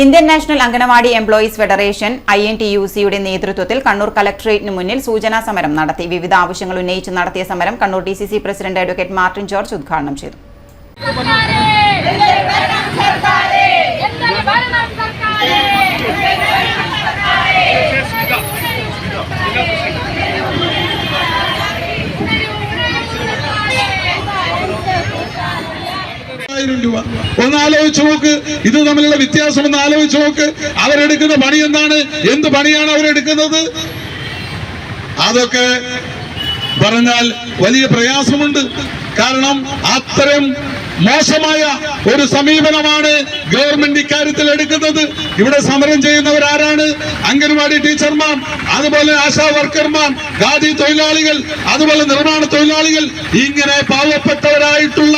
Indian National anganwadi employees federation INTUC-യുടെ നേതൃത്വത്തിൽ കണ്ണൂർ കളക്ടറേറ്റിന് മുന്നിൽ സൂചനാ സമരം നടത്തി. വിവിധ ആവശ്യങ്ങൾ ഉന്നയിച്ച് നടത്തിയ സമരം Kannur DCC president advocate Martin George ഉദ്ഘാടനം ചെയ്തു. ഒന്ന് ആലോചിച്ച് നോക്ക്, ഇത് തമ്മിലുള്ള വ്യത്യാസം ഒന്ന് ആലോചിച്ച് നോക്ക്. അവരെടുക്കുന്ന പണി എന്താണ്? എന്ത് പണിയാണ് അവരെടുക്കുന്നത്? അതൊക്കെ പറഞ്ഞാൽ വലിയ പ്രയാസമുണ്ട്. കാരണം അത്തരം മോശമായ ഒരു സമീപനമാണ് ഗവൺമെന്റ് ഇക്കാര്യത്തിൽ എടുക്കുന്നത്. ഇവിടെ സമരം ചെയ്യുന്നവരാരാണ്? അംഗൻവാടി ടീച്ചർമാർ, അതുപോലെ ആശാ വർക്കർമാർ, ഖാദി തൊഴിലാളികൾ, അതുപോലെ നിർമ്മാണ തൊഴിലാളികൾ. ഇങ്ങനെ പാവപ്പെട്ടവരായിട്ടുള്ള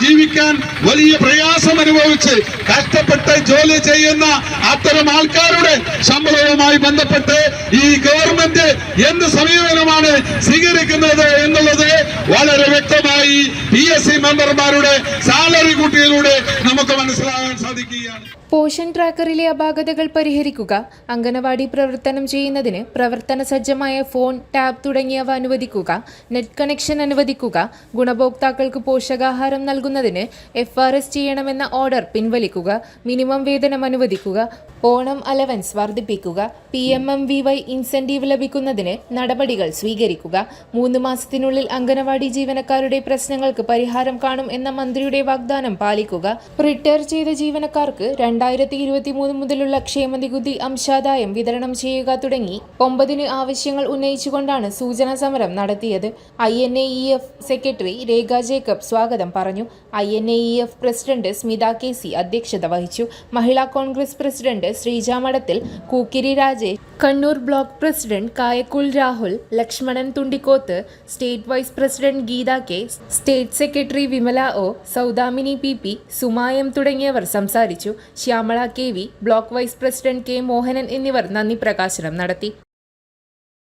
ജീവിക്കാൻ വലിയ പ്രയാസം അനുഭവിച്ച് കഷ്ടപ്പെട്ട് ജോലി ചെയ്യുന്ന അത്തരം ആൾക്കാരുടെ ശമ്പളവുമായി ബന്ധപ്പെട്ട് ഈ ഗവൺമെന്റ് എന്ത് സമീപനമാണ് സ്വീകരിക്കുന്നത് എന്നുള്ളത് വളരെ വ്യക്തമായി PSC മെമ്പർമാരുടെ സാലറി കൂട്ടിയതിലൂടെ നമുക്ക് മനസ്സിലാകാൻ സാധിക്കുകയാണ്. പോഷൻ ട്രാക്കറിലെ അപാകതകൾ പരിഹരിക്കുക, അംഗനവാടി പ്രവർത്തനം ചെയ്യുന്നതിന് പ്രവർത്തന സജ്ജമായ ഫോൺ, ടാബ് തുടങ്ങിയവ അനുവദിക്കുക, നെറ്റ് കണക്ഷൻ അനുവദിക്കുക, ഗുണഭോക്താക്കൾക്ക് പോഷകാഹാരം നൽകുന്നതിന് FRS ചെയ്യണമെന്ന ഓർഡർ പിൻവലിക്കുക, മിനിമം വേതനം അനുവദിക്കുക, ഓണം അലവൻസ് വർദ്ധിപ്പിക്കുക, PMMVY ഇൻസെന്റീവ് ലഭിക്കുന്നതിന് നടപടികൾ സ്വീകരിക്കുക. 3 മാസത്തിനുള്ളിൽ അംഗനവാടി ജീവനക്കാരുടെ പ്രശ്നങ്ങൾക്ക് പരിഹാരം കാണും എന്ന മന്ത്രിയുടെ വാഗ്ദാനം പാലിക്കുക. റിട്ടയർ ചെയ്ത ജീവനക്കാർക്ക് 2023 മുതലുള്ള ക്ഷേമനികുതി അംശാദായം വിതരണം ചെയ്യുക തുടങ്ങി 9 ആവശ്യങ്ങൾ ഉന്നയിച്ചുകൊണ്ടാണ് സൂചനാ സമരം നടത്തിയത്. INAEF സെക്രട്ടറി രേഖ ജേക്കബ് സ്വാഗതം പറഞ്ഞു. INAEF പ്രസിഡന്റ് സ്മിത KC അധ്യക്ഷത വഹിച്ചു. മഹിളാ Congress president Sreeja Madathil, Kookkiri Rajesh, Kannur block president Kayakkul Rahul, Lakshmanan Thundikkoth, state vice president Geetha K, state secretary Vimala O, Saudamini PP, സുമായം തുടങ്ങിയവർ സംസാരിച്ചു. Shyamala KV, block vice president K Mohanan എന്നിവർ നന്ദി പ്രകാശനം നടത്തി.